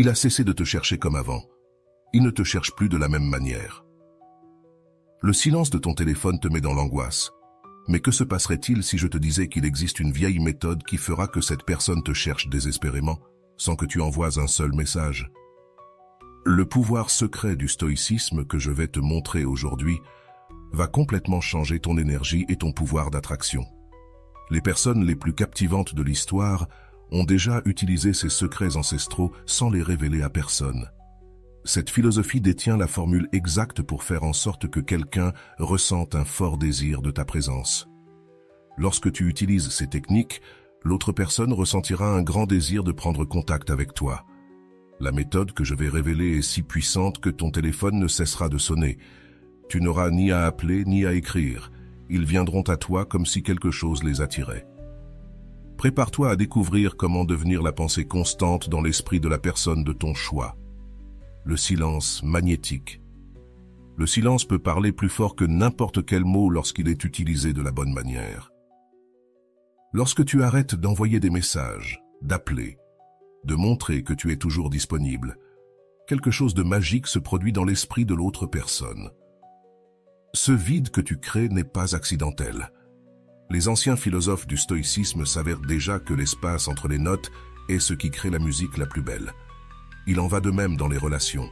Il a cessé de te chercher comme avant. Il ne te cherche plus de la même manière. Le silence de ton téléphone te met dans l'angoisse. Mais que se passerait-il si je te disais qu'il existe une vieille méthode qui fera que cette personne te cherche désespérément, sans que tu envoies un seul message? Le pouvoir secret du stoïcisme que je vais te montrer aujourd'hui va complètement changer ton énergie et ton pouvoir d'attraction. Les personnes les plus captivantes de l'histoire ont déjà utilisé ces secrets ancestraux sans les révéler à personne. Cette philosophie détient la formule exacte pour faire en sorte que quelqu'un ressente un fort désir de ta présence. Lorsque tu utilises ces techniques, l'autre personne ressentira un grand désir de prendre contact avec toi. La méthode que je vais révéler est si puissante que ton téléphone ne cessera de sonner. Tu n'auras ni à appeler ni à écrire. Ils viendront à toi comme si quelque chose les attirait. Prépare-toi à découvrir comment devenir la pensée constante dans l'esprit de la personne de ton choix. Le silence magnétique. Le silence peut parler plus fort que n'importe quel mot lorsqu'il est utilisé de la bonne manière. Lorsque tu arrêtes d'envoyer des messages, d'appeler, de montrer que tu es toujours disponible, quelque chose de magique se produit dans l'esprit de l'autre personne. Ce vide que tu crées n'est pas accidentel. Les anciens philosophes du stoïcisme s'avèrent déjà que l'espace entre les notes est ce qui crée la musique la plus belle. Il en va de même dans les relations.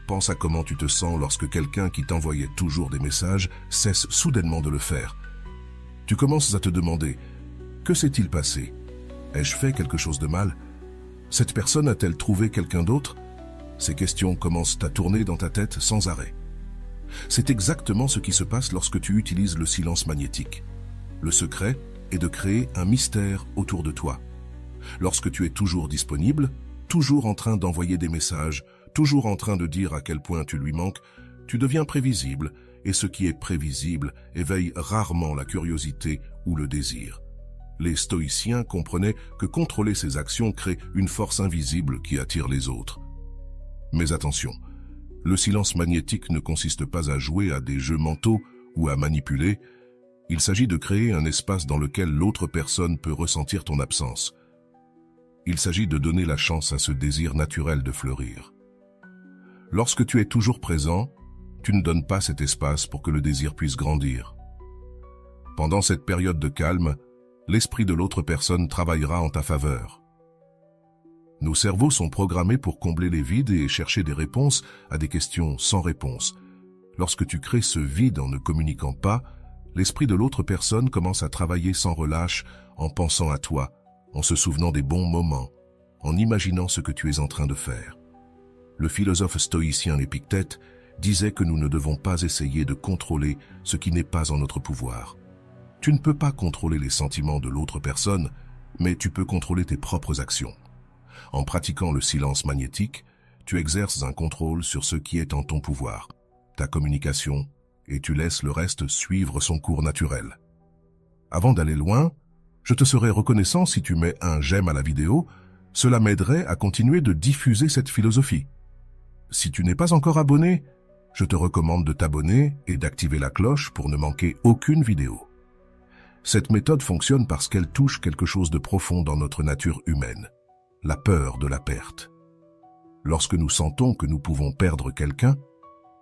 Pense à comment tu te sens lorsque quelqu'un qui t'envoyait toujours des messages cesse soudainement de le faire. Tu commences à te demander « Que s'est-il passé? Ai-je fait quelque chose de mal? Cette personne a-t-elle trouvé quelqu'un d'autre ?» Ces questions commencent à tourner dans ta tête sans arrêt. C'est exactement ce qui se passe lorsque tu utilises le silence magnétique. Le secret est de créer un mystère autour de toi. Lorsque tu es toujours disponible, toujours en train d'envoyer des messages, toujours en train de dire à quel point tu lui manques, tu deviens prévisible, et ce qui est prévisible éveille rarement la curiosité ou le désir. Les stoïciens comprenaient que contrôler ses actions crée une force invisible qui attire les autres. Mais attention, le silence magnétique ne consiste pas à jouer à des jeux mentaux ou à manipuler. Il s'agit de créer un espace dans lequel l'autre personne peut ressentir ton absence. Il s'agit de donner la chance à ce désir naturel de fleurir. Lorsque tu es toujours présent, tu ne donnes pas cet espace pour que le désir puisse grandir. Pendant cette période de calme, l'esprit de l'autre personne travaillera en ta faveur. Nos cerveaux sont programmés pour combler les vides et chercher des réponses à des questions sans réponse. Lorsque tu crées ce vide en ne communiquant pas, l'esprit de l'autre personne commence à travailler sans relâche en pensant à toi, en se souvenant des bons moments, en imaginant ce que tu es en train de faire. Le philosophe stoïcien Épictète disait que nous ne devons pas essayer de contrôler ce qui n'est pas en notre pouvoir. Tu ne peux pas contrôler les sentiments de l'autre personne, mais tu peux contrôler tes propres actions. En pratiquant le silence magnétique, tu exerces un contrôle sur ce qui est en ton pouvoir, ta communication, et tu laisses le reste suivre son cours naturel. Avant d'aller loin, je te serais reconnaissant si tu mets un j'aime à la vidéo, cela m'aiderait à continuer de diffuser cette philosophie. Si tu n'es pas encore abonné, je te recommande de t'abonner et d'activer la cloche pour ne manquer aucune vidéo. Cette méthode fonctionne parce qu'elle touche quelque chose de profond dans notre nature humaine, la peur de la perte. Lorsque nous sentons que nous pouvons perdre quelqu'un,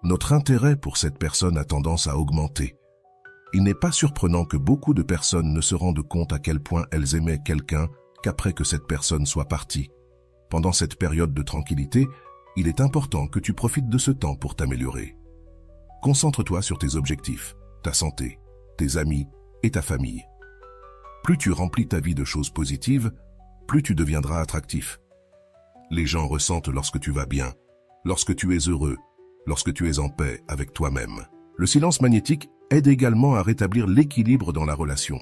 notre intérêt pour cette personne a tendance à augmenter. Il n'est pas surprenant que beaucoup de personnes ne se rendent compte à quel point elles aimaient quelqu'un qu'après que cette personne soit partie. Pendant cette période de tranquillité, il est important que tu profites de ce temps pour t'améliorer. Concentre-toi sur tes objectifs, ta santé, tes amis et ta famille. Plus tu remplis ta vie de choses positives, plus tu deviendras attractif. Les gens ressentent lorsque tu vas bien, lorsque tu es heureux, lorsque tu es en paix avec toi-même. Le silence magnétique aide également à rétablir l'équilibre dans la relation.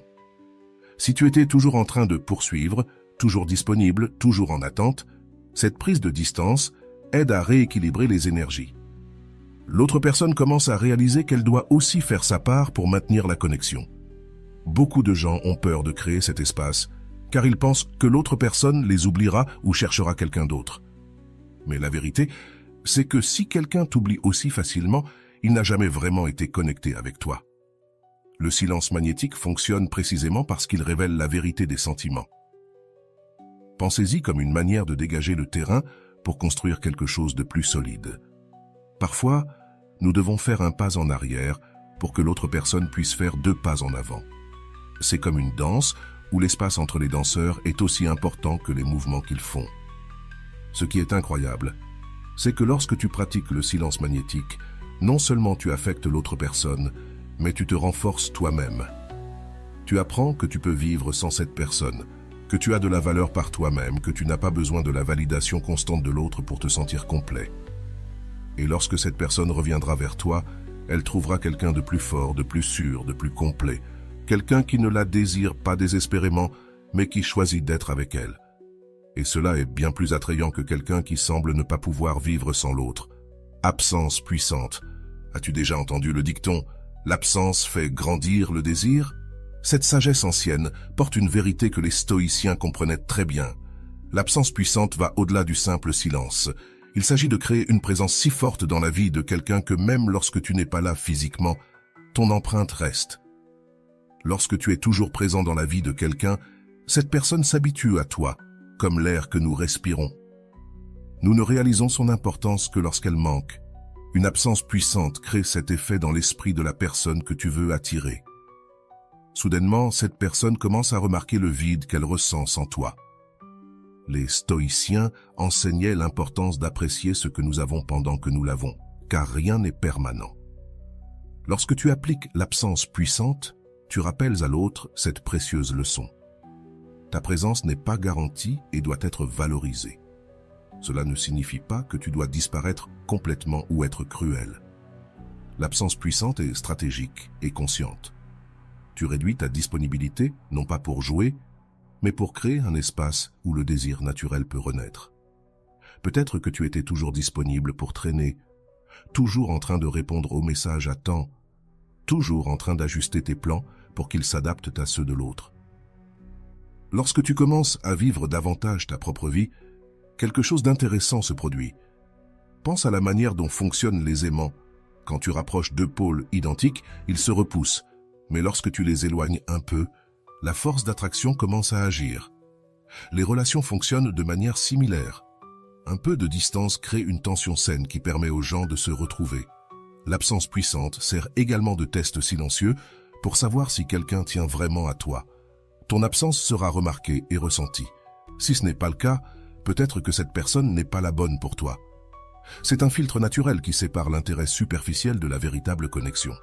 Si tu étais toujours en train de poursuivre, toujours disponible, toujours en attente, cette prise de distance aide à rééquilibrer les énergies. L'autre personne commence à réaliser qu'elle doit aussi faire sa part pour maintenir la connexion. Beaucoup de gens ont peur de créer cet espace, car ils pensent que l'autre personne les oubliera ou cherchera quelqu'un d'autre. Mais la vérité, c'est que si quelqu'un t'oublie aussi facilement, il n'a jamais vraiment été connecté avec toi. Le silence magnétique fonctionne précisément parce qu'il révèle la vérité des sentiments. Pensez-y comme une manière de dégager le terrain pour construire quelque chose de plus solide. Parfois, nous devons faire un pas en arrière pour que l'autre personne puisse faire 2 pas en avant. C'est comme une danse où l'espace entre les danseurs est aussi important que les mouvements qu'ils font. Ce qui est incroyable, c'est que lorsque tu pratiques le silence magnétique, non seulement tu affectes l'autre personne, mais tu te renforces toi-même. Tu apprends que tu peux vivre sans cette personne, que tu as de la valeur par toi-même, que tu n'as pas besoin de la validation constante de l'autre pour te sentir complet. Et lorsque cette personne reviendra vers toi, elle trouvera quelqu'un de plus fort, de plus sûr, de plus complet, quelqu'un qui ne la désire pas désespérément, mais qui choisit d'être avec elle. Et cela est bien plus attrayant que quelqu'un qui semble ne pas pouvoir vivre sans l'autre. Absence puissante. As-tu déjà entendu le dicton « L'absence fait grandir le désir » ? Cette sagesse ancienne porte une vérité que les stoïciens comprenaient très bien. L'absence puissante va au-delà du simple silence. Il s'agit de créer une présence si forte dans la vie de quelqu'un que même lorsque tu n'es pas là physiquement, ton empreinte reste. Lorsque tu es toujours présent dans la vie de quelqu'un, cette personne s'habitue à toi, comme l'air que nous respirons. Nous ne réalisons son importance que lorsqu'elle manque. Une absence puissante crée cet effet dans l'esprit de la personne que tu veux attirer. Soudainement, cette personne commence à remarquer le vide qu'elle ressent sans toi. Les stoïciens enseignaient l'importance d'apprécier ce que nous avons pendant que nous l'avons, car rien n'est permanent. Lorsque tu appliques l'absence puissante, tu rappelles à l'autre cette précieuse leçon. Ta présence n'est pas garantie et doit être valorisée. Cela ne signifie pas que tu dois disparaître complètement ou être cruel. L'absence puissante est stratégique et consciente. Tu réduis ta disponibilité, non pas pour jouer, mais pour créer un espace où le désir naturel peut renaître. Peut-être que tu étais toujours disponible pour traîner, toujours en train de répondre aux messages à temps, toujours en train d'ajuster tes plans pour qu'ils s'adaptent à ceux de l'autre. Lorsque tu commences à vivre davantage ta propre vie, quelque chose d'intéressant se produit. Pense à la manière dont fonctionnent les aimants. Quand tu rapproches 2 pôles identiques, ils se repoussent. Mais lorsque tu les éloignes un peu, la force d'attraction commence à agir. Les relations fonctionnent de manière similaire. Un peu de distance crée une tension saine qui permet aux gens de se retrouver. L'absence puissante sert également de test silencieux pour savoir si quelqu'un tient vraiment à toi. Ton absence sera remarquée et ressentie. Si ce n'est pas le cas, peut-être que cette personne n'est pas la bonne pour toi. C'est un filtre naturel qui sépare l'intérêt superficiel de la véritable connexion.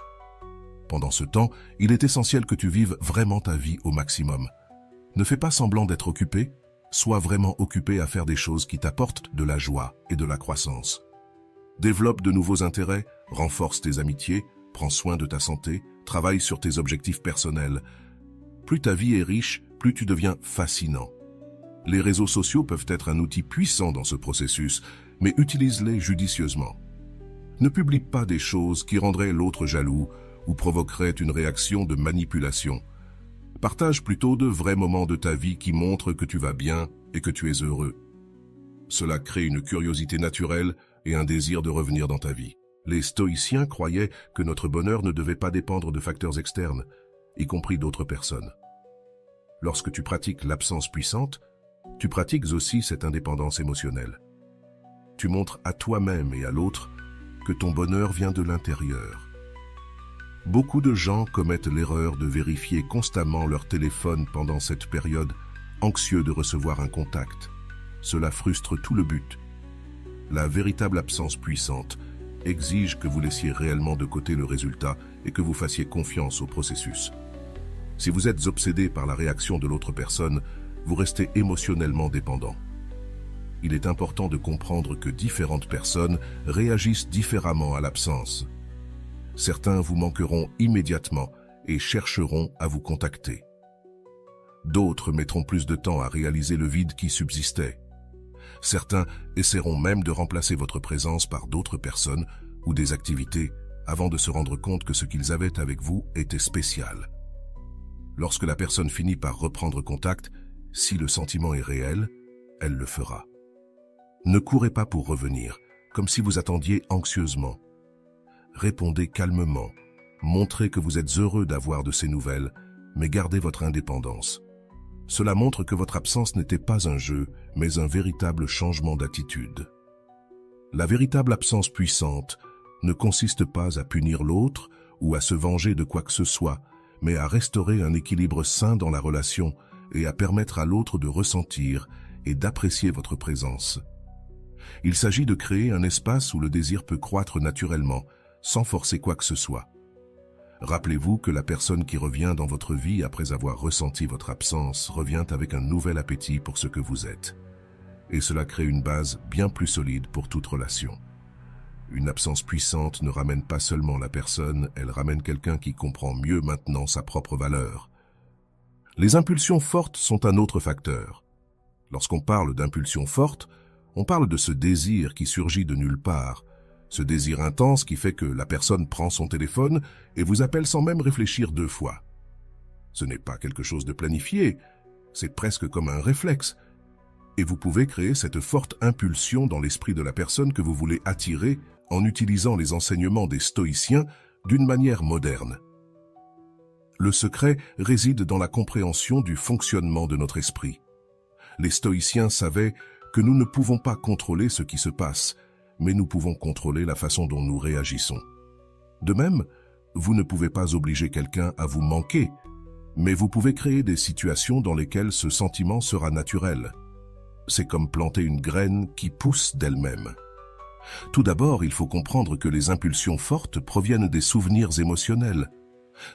Pendant ce temps, il est essentiel que tu vives vraiment ta vie au maximum. Ne fais pas semblant d'être occupé, sois vraiment occupé à faire des choses qui t'apportent de la joie et de la croissance. Développe de nouveaux intérêts, renforce tes amitiés, prends soin de ta santé, travaille sur tes objectifs personnels. Plus ta vie est riche, plus tu deviens fascinant. Les réseaux sociaux peuvent être un outil puissant dans ce processus, mais utilise-les judicieusement. Ne publie pas des choses qui rendraient l'autre jaloux ou provoqueraient une réaction de manipulation. Partage plutôt de vrais moments de ta vie qui montrent que tu vas bien et que tu es heureux. Cela crée une curiosité naturelle et un désir de revenir dans ta vie. Les stoïciens croyaient que notre bonheur ne devait pas dépendre de facteurs externes, y compris d'autres personnes. Lorsque tu pratiques l'absence puissante, tu pratiques aussi cette indépendance émotionnelle. Tu montres à toi-même et à l'autre que ton bonheur vient de l'intérieur. Beaucoup de gens commettent l'erreur de vérifier constamment leur téléphone pendant cette période, anxieux de recevoir un contact. Cela frustre tout le but. La véritable absence puissante exige que vous laissiez réellement de côté le résultat et que vous fassiez confiance au processus. Si vous êtes obsédé par la réaction de l'autre personne, vous restez émotionnellement dépendant. Il est important de comprendre que différentes personnes réagissent différemment à l'absence. Certains vous manqueront immédiatement et chercheront à vous contacter. D'autres mettront plus de temps à réaliser le vide qui subsistait. Certains essaieront même de remplacer votre présence par d'autres personnes ou des activités avant de se rendre compte que ce qu'ils avaient avec vous était spécial. Lorsque la personne finit par reprendre contact, si le sentiment est réel, elle le fera. Ne courez pas pour revenir, comme si vous attendiez anxieusement. Répondez calmement, montrez que vous êtes heureux d'avoir de ces nouvelles, mais gardez votre indépendance. Cela montre que votre absence n'était pas un jeu, mais un véritable changement d'attitude. La véritable absence puissante ne consiste pas à punir l'autre ou à se venger de quoi que ce soit, mais à restaurer un équilibre sain dans la relation et à permettre à l'autre de ressentir et d'apprécier votre présence. Il s'agit de créer un espace où le désir peut croître naturellement, sans forcer quoi que ce soit. Rappelez-vous que la personne qui revient dans votre vie après avoir ressenti votre absence revient avec un nouvel appétit pour ce que vous êtes. Et cela crée une base bien plus solide pour toute relation. Une absence puissante ne ramène pas seulement la personne, elle ramène quelqu'un qui comprend mieux maintenant sa propre valeur. Les impulsions fortes sont un autre facteur. Lorsqu'on parle d'impulsions fortes, on parle de ce désir qui surgit de nulle part, ce désir intense qui fait que la personne prend son téléphone et vous appelle sans même réfléchir 2 fois. Ce n'est pas quelque chose de planifié, c'est presque comme un réflexe. Et vous pouvez créer cette forte impulsion dans l'esprit de la personne que vous voulez attirer en utilisant les enseignements des stoïciens d'une manière moderne. Le secret réside dans la compréhension du fonctionnement de notre esprit. Les stoïciens savaient que nous ne pouvons pas contrôler ce qui se passe, mais nous pouvons contrôler la façon dont nous réagissons. De même, vous ne pouvez pas obliger quelqu'un à vous manquer, mais vous pouvez créer des situations dans lesquelles ce sentiment sera naturel. C'est comme planter une graine qui pousse d'elle-même. Tout d'abord, il faut comprendre que les impulsions fortes proviennent des souvenirs émotionnels.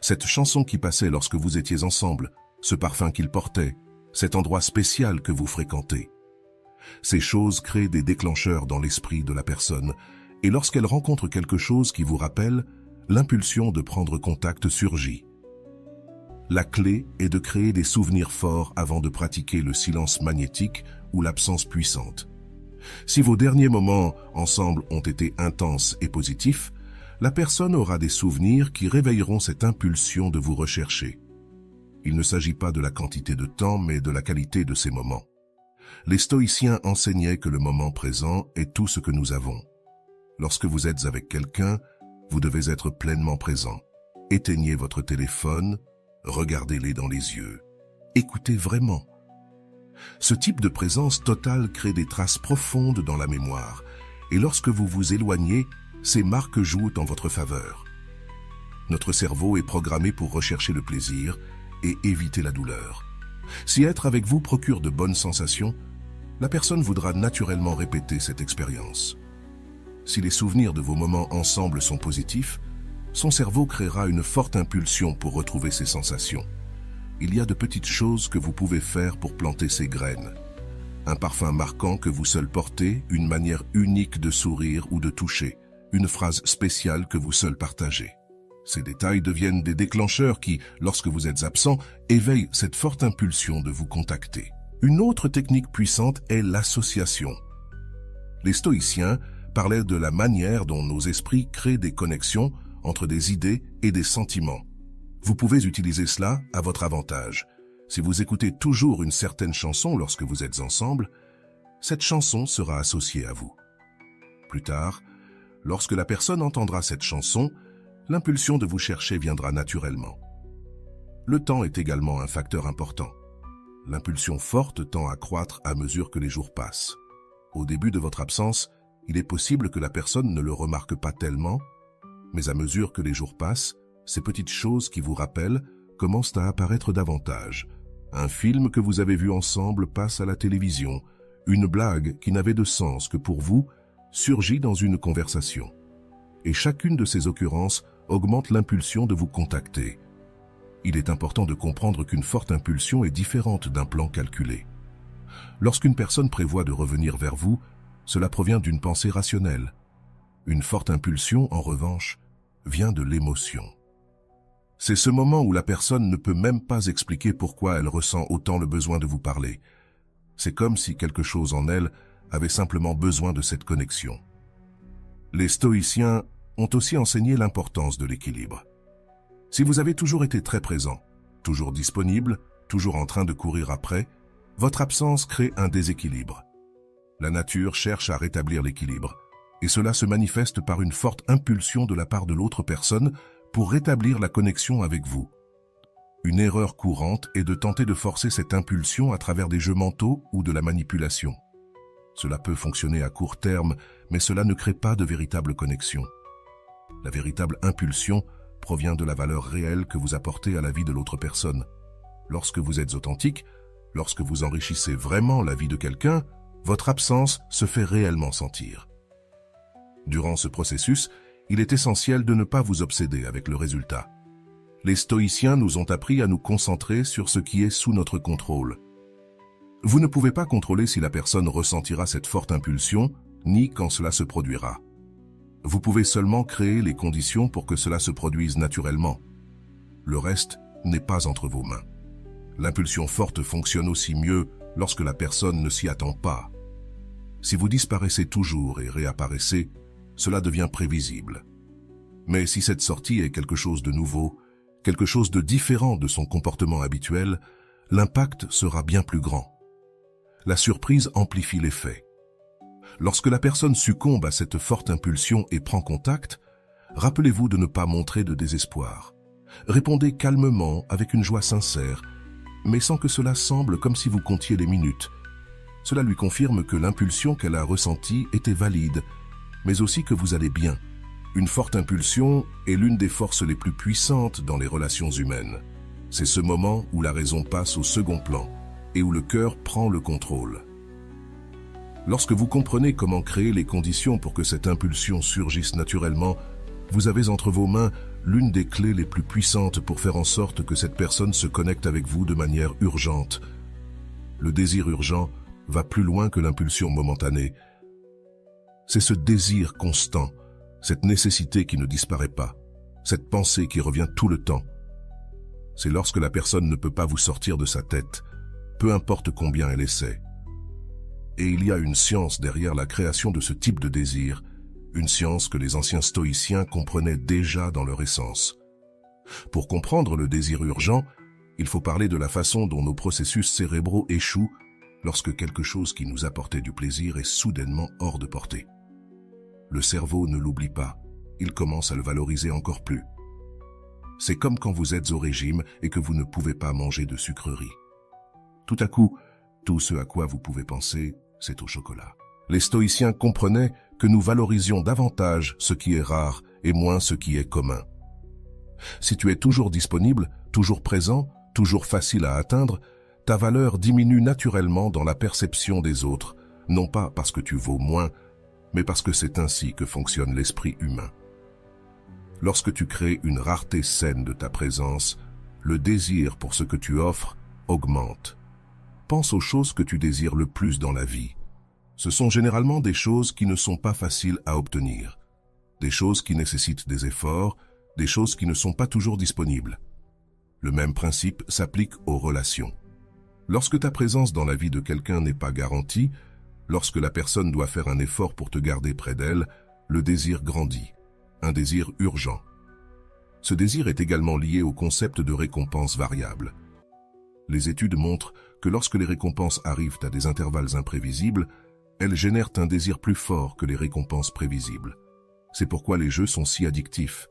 Cette chanson qui passait lorsque vous étiez ensemble, ce parfum qu'il portait, cet endroit spécial que vous fréquentez. Ces choses créent des déclencheurs dans l'esprit de la personne, et lorsqu'elle rencontre quelque chose qui vous rappelle, l'impulsion de prendre contact surgit. La clé est de créer des souvenirs forts avant de pratiquer le silence magnétique ou l'absence puissante. Si vos derniers moments ensemble ont été intenses et positifs, la personne aura des souvenirs qui réveilleront cette impulsion de vous rechercher. Il ne s'agit pas de la quantité de temps, mais de la qualité de ces moments. Les stoïciens enseignaient que le moment présent est tout ce que nous avons. Lorsque vous êtes avec quelqu'un, vous devez être pleinement présent. Éteignez votre téléphone, regardez-les dans les yeux. Écoutez vraiment. Ce type de présence totale crée des traces profondes dans la mémoire, et lorsque vous vous éloignez, ces marques jouent en votre faveur. Notre cerveau est programmé pour rechercher le plaisir et éviter la douleur. Si être avec vous procure de bonnes sensations, la personne voudra naturellement répéter cette expérience. Si les souvenirs de vos moments ensemble sont positifs, son cerveau créera une forte impulsion pour retrouver ces sensations. Il y a de petites choses que vous pouvez faire pour planter ces graines. Un parfum marquant que vous seul portez, une manière unique de sourire ou de toucher, une phrase spéciale que vous seul partagez. Ces détails deviennent des déclencheurs qui, lorsque vous êtes absent, éveillent cette forte impulsion de vous contacter. Une autre technique puissante est l'association. Les stoïciens parlaient de la manière dont nos esprits créent des connexions entre des idées et des sentiments. Vous pouvez utiliser cela à votre avantage. Si vous écoutez toujours une certaine chanson lorsque vous êtes ensemble, cette chanson sera associée à vous. Plus tard, lorsque la personne entendra cette chanson, l'impulsion de vous chercher viendra naturellement. Le temps est également un facteur important. L'impulsion forte tend à croître à mesure que les jours passent. Au début de votre absence, il est possible que la personne ne le remarque pas tellement, mais à mesure que les jours passent, ces petites choses qui vous rappellent commencent à apparaître davantage. Un film que vous avez vu ensemble passe à la télévision. Une blague qui n'avait de sens que pour vous surgit dans une conversation. Et chacune de ces occurrences augmente l'impulsion de vous contacter. Il est important de comprendre qu'une forte impulsion est différente d'un plan calculé. Lorsqu'une personne prévoit de revenir vers vous, cela provient d'une pensée rationnelle. Une forte impulsion, en revanche, vient de l'émotion. C'est ce moment où la personne ne peut même pas expliquer pourquoi elle ressent autant le besoin de vous parler. C'est comme si quelque chose en elle avait simplement besoin de cette connexion. Les stoïciens ont aussi enseigné l'importance de l'équilibre. Si vous avez toujours été très présent, toujours disponible, toujours en train de courir après, votre absence crée un déséquilibre. La nature cherche à rétablir l'équilibre, et cela se manifeste par une forte impulsion de la part de l'autre personne pour rétablir la connexion avec vous. Une erreur courante est de tenter de forcer cette impulsion à travers des jeux mentaux ou de la manipulation. Cela peut fonctionner à court terme, mais cela ne crée pas de véritable connexion. La véritable impulsion provient de la valeur réelle que vous apportez à la vie de l'autre personne. Lorsque vous êtes authentique, lorsque vous enrichissez vraiment la vie de quelqu'un, votre absence se fait réellement sentir. Durant ce processus, il est essentiel de ne pas vous obséder avec le résultat. Les stoïciens nous ont appris à nous concentrer sur ce qui est sous notre contrôle. Vous ne pouvez pas contrôler si la personne ressentira cette forte impulsion, ni quand cela se produira. Vous pouvez seulement créer les conditions pour que cela se produise naturellement. Le reste n'est pas entre vos mains. L'impulsion forte fonctionne aussi mieux lorsque la personne ne s'y attend pas. Si vous disparaissez toujours et réapparaissez, cela devient prévisible. Mais si cette sortie est quelque chose de nouveau, quelque chose de différent de son comportement habituel, l'impact sera bien plus grand. La surprise amplifie l'effet. Lorsque la personne succombe à cette forte impulsion et prend contact, rappelez-vous de ne pas montrer de désespoir. Répondez calmement avec une joie sincère, mais sans que cela semble comme si vous comptiez les minutes. Cela lui confirme que l'impulsion qu'elle a ressentie était valide, mais aussi que vous allez bien. Une forte impulsion est l'une des forces les plus puissantes dans les relations humaines. C'est ce moment où la raison passe au second plan et où le cœur prend le contrôle. Lorsque vous comprenez comment créer les conditions pour que cette impulsion surgisse naturellement, vous avez entre vos mains l'une des clés les plus puissantes pour faire en sorte que cette personne se connecte avec vous de manière urgente. Le désir urgent va plus loin que l'impulsion momentanée. C'est ce désir constant, cette nécessité qui ne disparaît pas, cette pensée qui revient tout le temps. C'est lorsque la personne ne peut pas vous sortir de sa tête, peu importe combien elle essaie. Et il y a une science derrière la création de ce type de désir, une science que les anciens stoïciens comprenaient déjà dans leur essence. Pour comprendre le désir urgent, il faut parler de la façon dont nos processus cérébraux échouent lorsque quelque chose qui nous apportait du plaisir est soudainement hors de portée. Le cerveau ne l'oublie pas, il commence à le valoriser encore plus. C'est comme quand vous êtes au régime et que vous ne pouvez pas manger de sucreries. Tout à coup, tout ce à quoi vous pouvez penser, c'est au chocolat. Les stoïciens comprenaient que nous valorisions davantage ce qui est rare et moins ce qui est commun. Si tu es toujours disponible, toujours présent, toujours facile à atteindre, ta valeur diminue naturellement dans la perception des autres, non pas parce que tu vaux moins, mais parce que c'est ainsi que fonctionne l'esprit humain. Lorsque tu crées une rareté saine de ta présence, le désir pour ce que tu offres augmente. Pense aux choses que tu désires le plus dans la vie. Ce sont généralement des choses qui ne sont pas faciles à obtenir, des choses qui nécessitent des efforts, des choses qui ne sont pas toujours disponibles. Le même principe s'applique aux relations. Lorsque ta présence dans la vie de quelqu'un n'est pas garantie, lorsque la personne doit faire un effort pour te garder près d'elle, le désir grandit, un désir urgent. Ce désir est également lié au concept de récompense variable. Les études montrent que lorsque les récompenses arrivent à des intervalles imprévisibles, elles génèrent un désir plus fort que les récompenses prévisibles. C'est pourquoi les jeux sont si addictifs.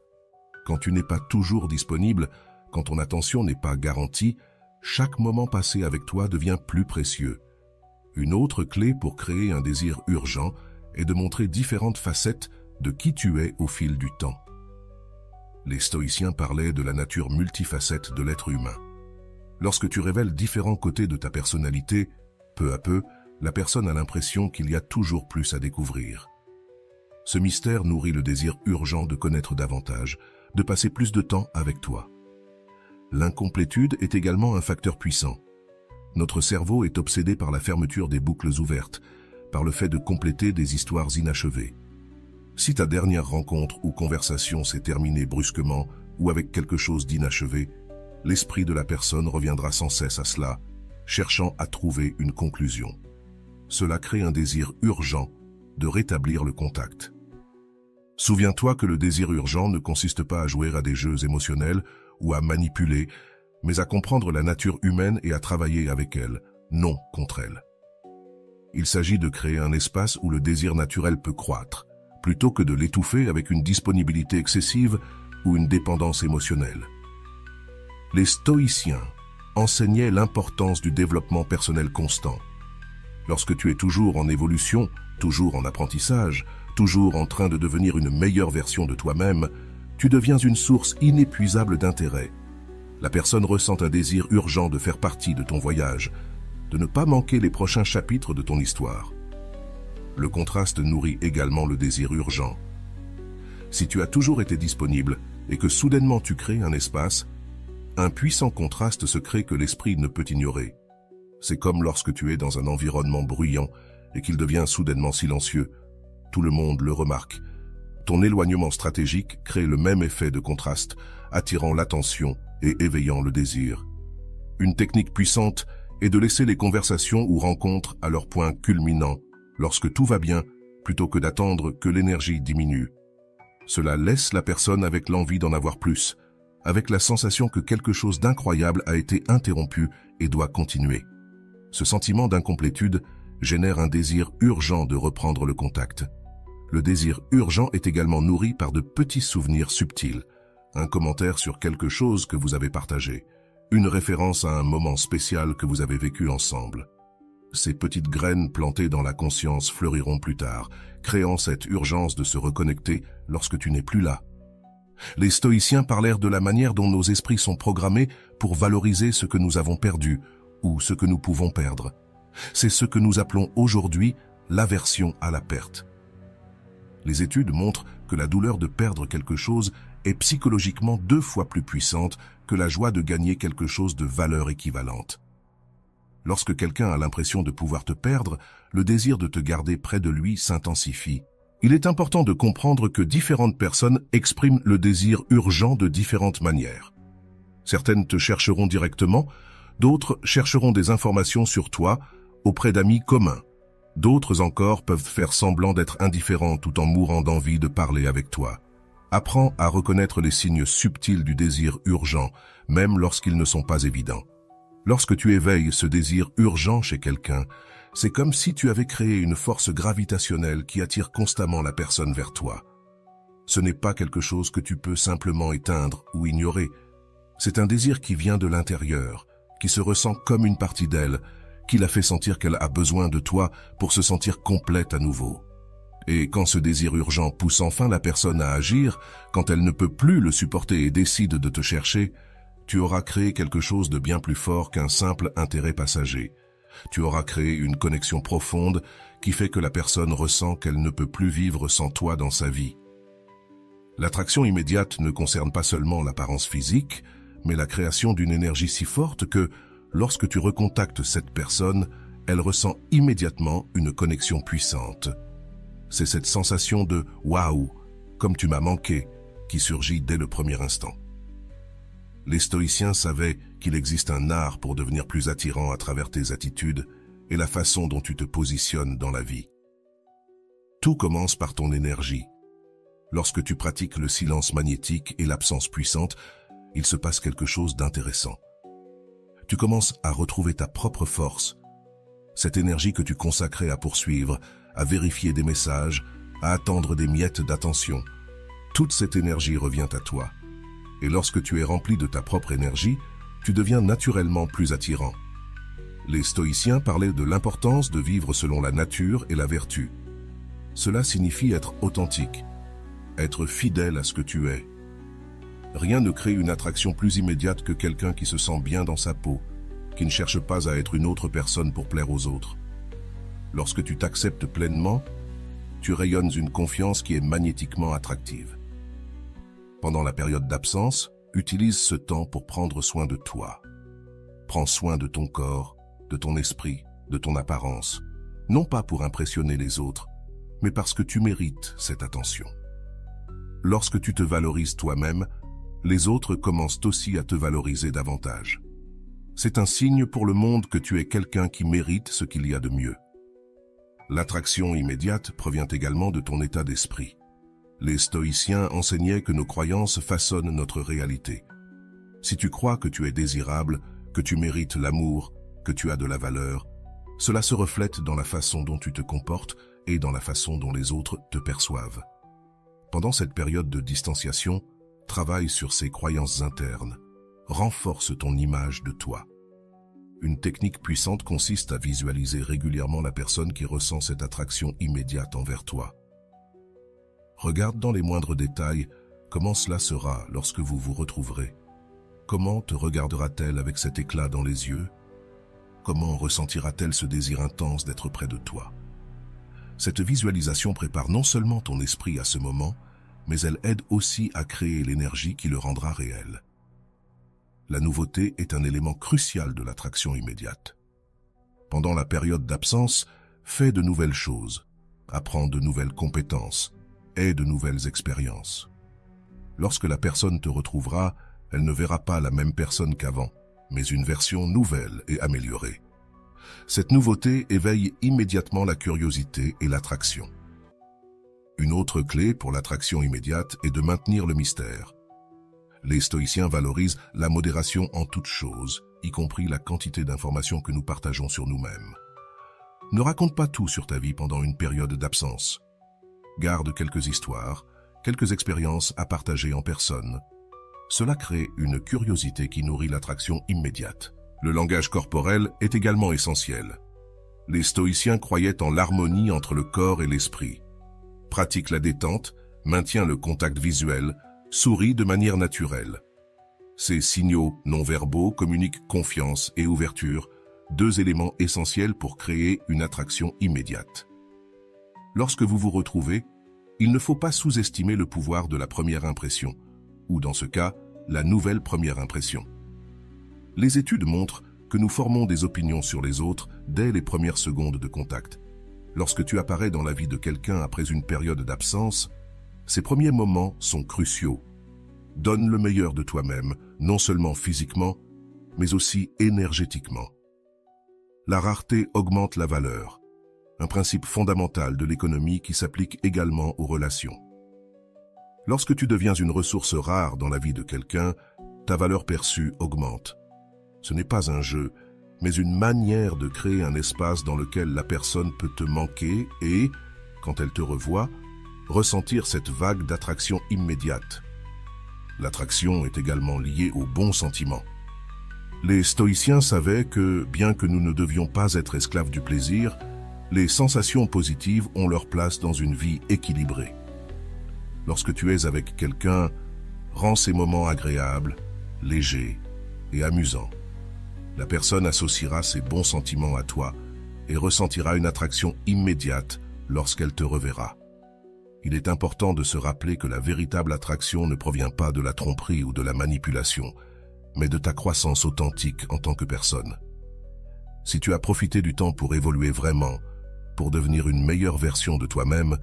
Quand tu n'es pas toujours disponible, quand ton attention n'est pas garantie, chaque moment passé avec toi devient plus précieux. Une autre clé pour créer un désir urgent est de montrer différentes facettes de qui tu es au fil du temps. Les stoïciens parlaient de la nature multifacette de l'être humain. Lorsque tu révèles différents côtés de ta personnalité, peu à peu, la personne a l'impression qu'il y a toujours plus à découvrir. Ce mystère nourrit le désir urgent de connaître davantage, de passer plus de temps avec toi. L'incomplétude est également un facteur puissant. Notre cerveau est obsédé par la fermeture des boucles ouvertes, par le fait de compléter des histoires inachevées. Si ta dernière rencontre ou conversation s'est terminée brusquement ou avec quelque chose d'inachevé, l'esprit de la personne reviendra sans cesse à cela, cherchant à trouver une conclusion. Cela crée un désir urgent de rétablir le contact. Souviens-toi que le désir urgent ne consiste pas à jouer à des jeux émotionnels ou à manipuler, mais à comprendre la nature humaine et à travailler avec elle, non contre elle. Il s'agit de créer un espace où le désir naturel peut croître, plutôt que de l'étouffer avec une disponibilité excessive ou une dépendance émotionnelle. Les stoïciens enseignaient l'importance du développement personnel constant. Lorsque tu es toujours en évolution, toujours en apprentissage, toujours en train de devenir une meilleure version de toi-même, tu deviens une source inépuisable d'intérêt. La personne ressent un désir urgent de faire partie de ton voyage, de ne pas manquer les prochains chapitres de ton histoire. Le contraste nourrit également le désir urgent. Si tu as toujours été disponible et que soudainement tu crées un espace, un puissant contraste se crée que l'esprit ne peut ignorer. C'est comme lorsque tu es dans un environnement bruyant et qu'il devient soudainement silencieux. Tout le monde le remarque. Ton éloignement stratégique crée le même effet de contraste, attirant l'attention et éveillant le désir. Une technique puissante est de laisser les conversations ou rencontres à leur point culminant, lorsque tout va bien, plutôt que d'attendre que l'énergie diminue. Cela laisse la personne avec l'envie d'en avoir plus, avec la sensation que quelque chose d'incroyable a été interrompu et doit continuer. Ce sentiment d'incomplétude génère un désir urgent de reprendre le contact. Le désir urgent est également nourri par de petits souvenirs subtils, un commentaire sur quelque chose que vous avez partagé, une référence à un moment spécial que vous avez vécu ensemble. Ces petites graines plantées dans la conscience fleuriront plus tard, créant cette urgence de se reconnecter lorsque tu n'es plus là. Les stoïciens parlèrent de la manière dont nos esprits sont programmés pour valoriser ce que nous avons perdu ou ce que nous pouvons perdre. C'est ce que nous appelons aujourd'hui l'aversion à la perte. Les études montrent que la douleur de perdre quelque chose est psychologiquement 2 fois plus puissante que la joie de gagner quelque chose de valeur équivalente. Lorsque quelqu'un a l'impression de pouvoir te perdre, le désir de te garder près de lui s'intensifie. Il est important de comprendre que différentes personnes expriment le désir urgent de différentes manières. Certaines te chercheront directement, d'autres chercheront des informations sur toi auprès d'amis communs. D'autres encore peuvent faire semblant d'être indifférents tout en mourant d'envie de parler avec toi. Apprends à reconnaître les signes subtils du désir urgent, même lorsqu'ils ne sont pas évidents. Lorsque tu éveilles ce désir urgent chez quelqu'un, c'est comme si tu avais créé une force gravitationnelle qui attire constamment la personne vers toi. Ce n'est pas quelque chose que tu peux simplement éteindre ou ignorer. C'est un désir qui vient de l'intérieur, qui se ressent comme une partie d'elle, qui la fait sentir qu'elle a besoin de toi pour se sentir complète à nouveau. Et quand ce désir urgent pousse enfin la personne à agir, quand elle ne peut plus le supporter et décide de te chercher, tu auras créé quelque chose de bien plus fort qu'un simple intérêt passager. Tu auras créé une connexion profonde qui fait que la personne ressent qu'elle ne peut plus vivre sans toi dans sa vie. L'attraction immédiate ne concerne pas seulement l'apparence physique, mais la création d'une énergie si forte que, lorsque tu recontactes cette personne, elle ressent immédiatement une connexion puissante. C'est cette sensation de « waouh, comme tu m'as manqué » qui surgit dès le premier instant. Les stoïciens savaient qu'il existe un art pour devenir plus attirant à travers tes attitudes et la façon dont tu te positionnes dans la vie. Tout commence par ton énergie. Lorsque tu pratiques le silence magnétique et l'absence puissante, il se passe quelque chose d'intéressant. Tu commences à retrouver ta propre force, cette énergie que tu consacrais à poursuivre, à vérifier des messages, à attendre des miettes d'attention. Toute cette énergie revient à toi. Et lorsque tu es rempli de ta propre énergie, tu deviens naturellement plus attirant. Les stoïciens parlaient de l'importance de vivre selon la nature et la vertu. Cela signifie être authentique, être fidèle à ce que tu es. Rien ne crée une attraction plus immédiate que quelqu'un qui se sent bien dans sa peau, qui ne cherche pas à être une autre personne pour plaire aux autres. Lorsque tu t'acceptes pleinement, tu rayonnes une confiance qui est magnétiquement attractive. Pendant la période d'absence, utilise ce temps pour prendre soin de toi. Prends soin de ton corps, de ton esprit, de ton apparence, non pas pour impressionner les autres, mais parce que tu mérites cette attention. Lorsque tu te valorises toi-même, les autres commencent aussi à te valoriser davantage. C'est un signe pour le monde que tu es quelqu'un qui mérite ce qu'il y a de mieux. L'attraction immédiate provient également de ton état d'esprit. Les stoïciens enseignaient que nos croyances façonnent notre réalité. Si tu crois que tu es désirable, que tu mérites l'amour, que tu as de la valeur, cela se reflète dans la façon dont tu te comportes et dans la façon dont les autres te perçoivent. Pendant cette période de distanciation, travaille sur ces croyances internes. Renforce ton image de toi. Une technique puissante consiste à visualiser régulièrement la personne qui ressent cette attraction immédiate envers toi. Regarde dans les moindres détails comment cela sera lorsque vous vous retrouverez. Comment te regardera-t-elle avec cet éclat dans les yeux? Comment ressentira-t-elle ce désir intense d'être près de toi? Cette visualisation prépare non seulement ton esprit à ce moment, mais elle aide aussi à créer l'énergie qui le rendra réel. La nouveauté est un élément crucial de l'attraction immédiate. Pendant la période d'absence, fais de nouvelles choses, apprends de nouvelles compétences, aie de nouvelles expériences. Lorsque la personne te retrouvera, elle ne verra pas la même personne qu'avant, mais une version nouvelle et améliorée. Cette nouveauté éveille immédiatement la curiosité et l'attraction. Une autre clé pour l'attraction immédiate est de maintenir le mystère. Les stoïciens valorisent la modération en toutes choses, y compris la quantité d'informations que nous partageons sur nous-mêmes. Ne raconte pas tout sur ta vie pendant une période d'absence. Garde quelques histoires, quelques expériences à partager en personne. Cela crée une curiosité qui nourrit l'attraction immédiate. Le langage corporel est également essentiel. Les stoïciens croyaient en l'harmonie entre le corps et l'esprit. Pratique la détente, maintient le contact visuel, sourit de manière naturelle. Ces signaux non-verbaux communiquent confiance et ouverture, deux éléments essentiels pour créer une attraction immédiate. Lorsque vous vous retrouvez, il ne faut pas sous-estimer le pouvoir de la première impression, ou dans ce cas, la nouvelle première impression. Les études montrent que nous formons des opinions sur les autres dès les premières secondes de contact. Lorsque tu apparais dans la vie de quelqu'un après une période d'absence, ces premiers moments sont cruciaux. Donne le meilleur de toi-même, non seulement physiquement, mais aussi énergétiquement. La rareté augmente la valeur, un principe fondamental de l'économie qui s'applique également aux relations. Lorsque tu deviens une ressource rare dans la vie de quelqu'un, ta valeur perçue augmente. Ce n'est pas un jeu, mais une manière de créer un espace dans lequel la personne peut te manquer et, quand elle te revoit, ressentir cette vague d'attraction immédiate. L'attraction est également liée aux bons sentiments. Les stoïciens savaient que, bien que nous ne devions pas être esclaves du plaisir, les sensations positives ont leur place dans une vie équilibrée. Lorsque tu es avec quelqu'un, rends ces moments agréables, légers et amusants. La personne associera ses bons sentiments à toi et ressentira une attraction immédiate lorsqu'elle te reverra. Il est important de se rappeler que la véritable attraction ne provient pas de la tromperie ou de la manipulation, mais de ta croissance authentique en tant que personne. Si tu as profité du temps pour évoluer vraiment, pour devenir une meilleure version de toi-même,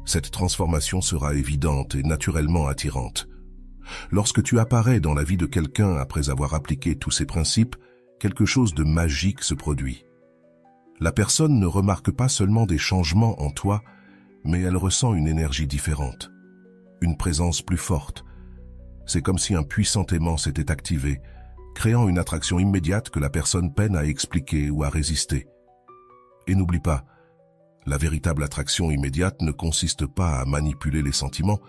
cette transformation sera évidente et naturellement attirante. Lorsque tu apparais dans la vie de quelqu'un après avoir appliqué tous ces principes, quelque chose de magique se produit. La personne ne remarque pas seulement des changements en toi, mais elle ressent une énergie différente, une présence plus forte. C'est comme si un puissant aimant s'était activé, créant une attraction immédiate que la personne peine à expliquer ou à résister. Et n'oublie pas, la véritable attraction immédiate ne consiste pas à manipuler les sentiments,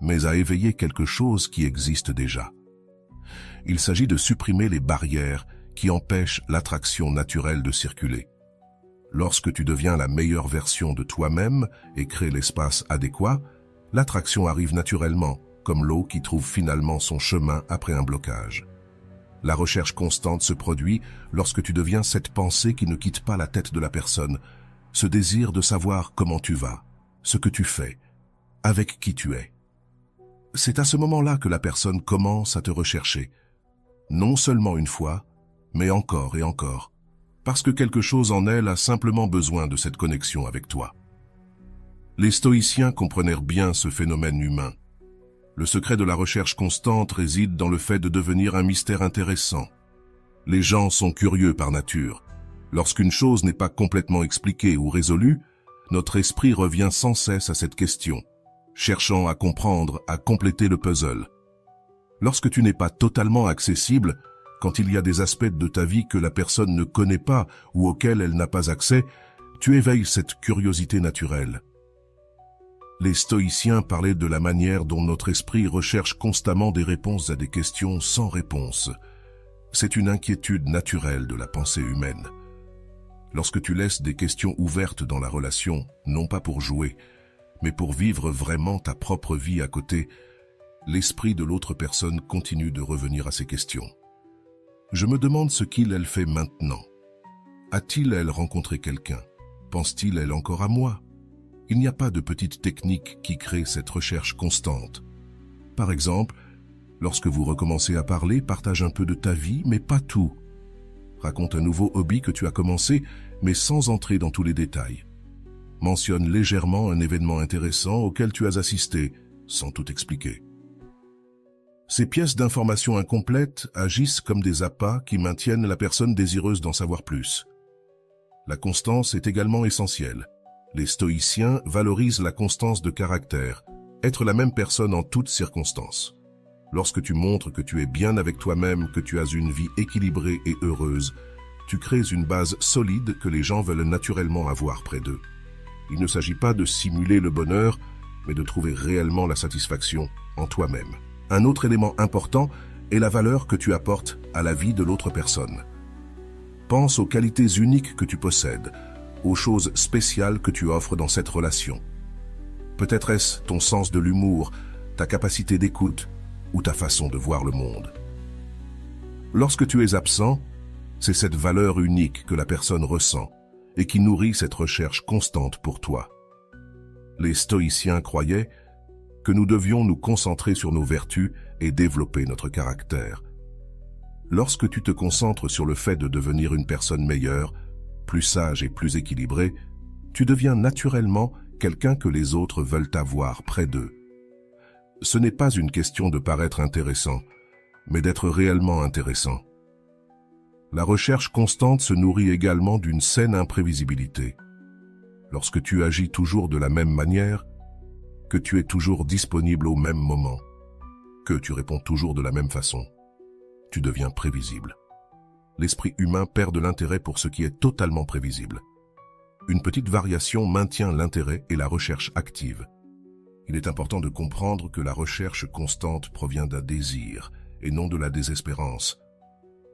mais à éveiller quelque chose qui existe déjà. Il s'agit de supprimer les barrières qui empêchent l'attraction naturelle de circuler. Lorsque tu deviens la meilleure version de toi-même et crées l'espace adéquat, l'attraction arrive naturellement, comme l'eau qui trouve finalement son chemin après un blocage. La recherche constante se produit lorsque tu deviens cette pensée qui ne quitte pas la tête de la personne, ce désir de savoir comment tu vas, ce que tu fais, avec qui tu es. C'est à ce moment-là que la personne commence à te rechercher, non seulement une fois, mais encore et encore, parce que quelque chose en elle a simplement besoin de cette connexion avec toi. Les stoïciens comprenèrent bien ce phénomène humain. Le secret de la recherche constante réside dans le fait de devenir un mystère intéressant. Les gens sont curieux par nature. Lorsqu'une chose n'est pas complètement expliquée ou résolue, notre esprit revient sans cesse à cette question, cherchant à comprendre, à compléter le puzzle. Lorsque tu n'es pas totalement accessible, quand il y a des aspects de ta vie que la personne ne connaît pas ou auxquels elle n'a pas accès, tu éveilles cette curiosité naturelle. Les stoïciens parlaient de la manière dont notre esprit recherche constamment des réponses à des questions sans réponse. C'est une inquiétude naturelle de la pensée humaine. Lorsque tu laisses des questions ouvertes dans la relation, non pas pour jouer, mais pour vivre vraiment ta propre vie à côté, l'esprit de l'autre personne continue de revenir à ces questions. Je me demande ce qu'il, elle fait maintenant. A-t-il, elle, rencontré quelqu'un? Pense-t-il, elle, encore à moi? Il n'y a pas de petite technique qui crée cette recherche constante. Par exemple, lorsque vous recommencez à parler, partage un peu de ta vie, mais pas tout. Raconte un nouveau hobby que tu as commencé, mais sans entrer dans tous les détails. Mentionne légèrement un événement intéressant auquel tu as assisté, sans tout expliquer. Ces pièces d'information incomplètes agissent comme des appâts qui maintiennent la personne désireuse d'en savoir plus. La constance est également essentielle. Les stoïciens valorisent la constance de caractère, être la même personne en toutes circonstances. Lorsque tu montres que tu es bien avec toi-même, que tu as une vie équilibrée et heureuse, tu crées une base solide que les gens veulent naturellement avoir près d'eux. Il ne s'agit pas de simuler le bonheur, mais de trouver réellement la satisfaction en toi-même. Un autre élément important est la valeur que tu apportes à la vie de l'autre personne. Pense aux qualités uniques que tu possèdes, aux choses spéciales que tu offres dans cette relation. Peut-être est-ce ton sens de l'humour, ta capacité d'écoute ou ta façon de voir le monde. Lorsque tu es absent, c'est cette valeur unique que la personne ressent et qui nourrit cette recherche constante pour toi. Les stoïciens croyaient que nous devions nous concentrer sur nos vertus et développer notre caractère. Lorsque tu te concentres sur le fait de devenir une personne meilleure, plus sage et plus équilibrée, tu deviens naturellement quelqu'un que les autres veulent avoir près d'eux. Ce n'est pas une question de paraître intéressant, mais d'être réellement intéressant. La recherche constante se nourrit également d'une saine imprévisibilité. Lorsque tu agis toujours de la même manière, que tu es toujours disponible au même moment, que tu réponds toujours de la même façon, tu deviens prévisible. L'esprit humain perd de l'intérêt pour ce qui est totalement prévisible. Une petite variation maintient l'intérêt et la recherche active. Il est important de comprendre que la recherche constante provient d'un désir et non de la désespérance.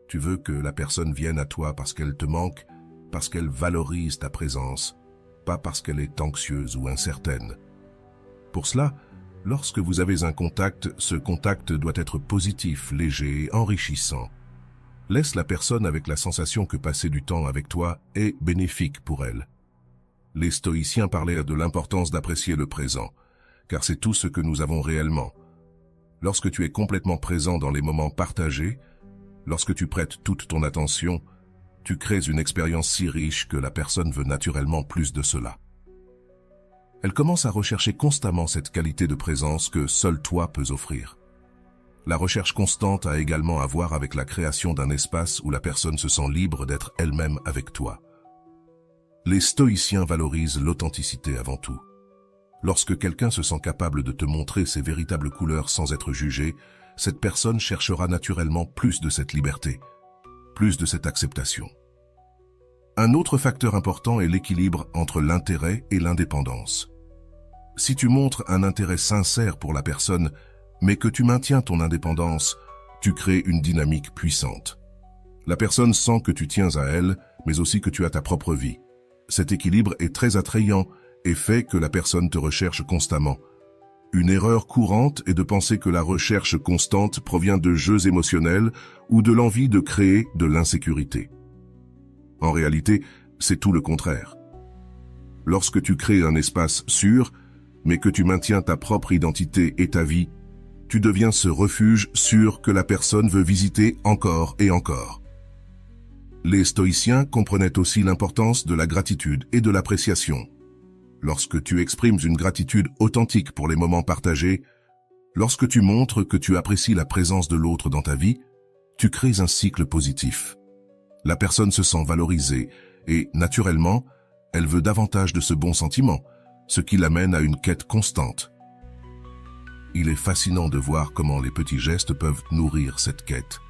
Tu veux que la personne vienne à toi parce qu'elle te manque, parce qu'elle valorise ta présence, pas parce qu'elle est anxieuse ou incertaine. Pour cela, lorsque vous avez un contact, ce contact doit être positif, léger, enrichissant. Laisse la personne avec la sensation que passer du temps avec toi est bénéfique pour elle. Les stoïciens parlaient de l'importance d'apprécier le présent, car c'est tout ce que nous avons réellement. Lorsque tu es complètement présent dans les moments partagés, lorsque tu prêtes toute ton attention, tu crées une expérience si riche que la personne veut naturellement plus de cela. Elle commence à rechercher constamment cette qualité de présence que seul toi peux offrir. La recherche constante a également à voir avec la création d'un espace où la personne se sent libre d'être elle-même avec toi. Les stoïciens valorisent l'authenticité avant tout. Lorsque quelqu'un se sent capable de te montrer ses véritables couleurs sans être jugé, cette personne cherchera naturellement plus de cette liberté, plus de cette acceptation. Un autre facteur important est l'équilibre entre l'intérêt et l'indépendance. Si tu montres un intérêt sincère pour la personne, mais que tu maintiens ton indépendance, tu crées une dynamique puissante. La personne sent que tu tiens à elle, mais aussi que tu as ta propre vie. Cet équilibre est très attrayant et fait que la personne te recherche constamment. Une erreur courante est de penser que la recherche constante provient de jeux émotionnels ou de l'envie de créer de l'insécurité. En réalité, c'est tout le contraire. Lorsque tu crées un espace sûr, mais que tu maintiens ta propre identité et ta vie, tu deviens ce refuge sûr que la personne veut visiter encore et encore. Les stoïciens comprenaient aussi l'importance de la gratitude et de l'appréciation. Lorsque tu exprimes une gratitude authentique pour les moments partagés, lorsque tu montres que tu apprécies la présence de l'autre dans ta vie, tu crées un cycle positif. La personne se sent valorisée et, naturellement, elle veut davantage de ce bon sentiment, ce qui l'amène à une quête constante. Il est fascinant de voir comment les petits gestes peuvent nourrir cette quête.